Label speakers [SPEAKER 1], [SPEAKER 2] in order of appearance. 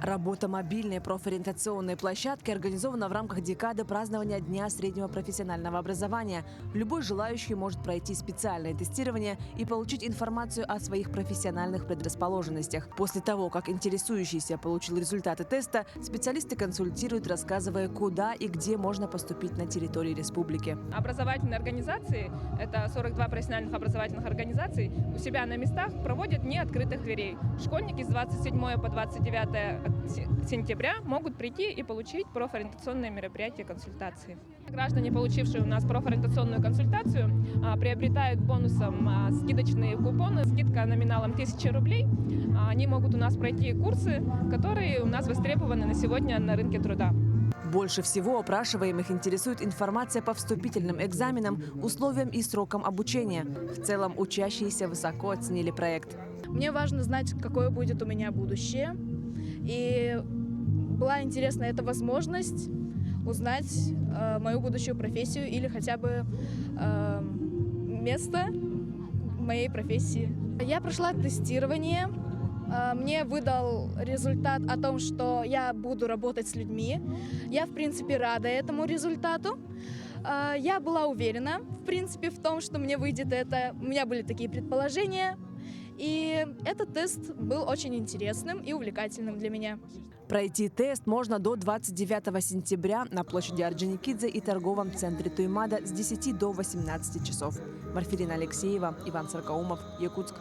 [SPEAKER 1] Работа мобильной профориентационной площадки организована в рамках декады празднования Дня среднего профессионального образования. Любой желающий может пройти специальное тестирование и получить информацию о своих профессиональных предрасположенностях. После того, как интересующийся получил результаты теста, специалисты консультируют, рассказывая, куда и где можно поступить на территории республики.
[SPEAKER 2] Образовательные организации, это 42 профессиональных образовательных организаций, у себя на местах проводят дни открытых дверей. Школьники с 27 по 29 сентября могут прийти и получить профориентационные мероприятия, консультации. Граждане, получившие у нас профориентационную консультацию, приобретают бонусом скидочные купоны, скидка номиналом 1000 рублей. Они могут у нас пройти курсы, которые у нас востребованы на сегодня на рынке труда.
[SPEAKER 1] Больше всего опрашиваемых интересует информация по вступительным экзаменам, условиям и срокам обучения. В целом учащиеся высоко оценили проект.
[SPEAKER 3] Мне важно знать, какое будет у меня будущее. И была интересна эта возможность узнать мою будущую профессию или хотя бы место моей профессии. Я прошла тестирование. Мне выдал результат о том, что я буду работать с людьми. Я, в принципе, рада этому результату. Я была уверена, в принципе, в том, что мне выйдет это. У меня были такие предположения. И этот тест был очень интересным и увлекательным для меня.
[SPEAKER 1] Пройти тест можно до 29 сентября на площади Орджоникидзе и торговом центре Туймада с 10 до 18 часов. Марфирина Алексеева, Иван Саркаумов, Якутск.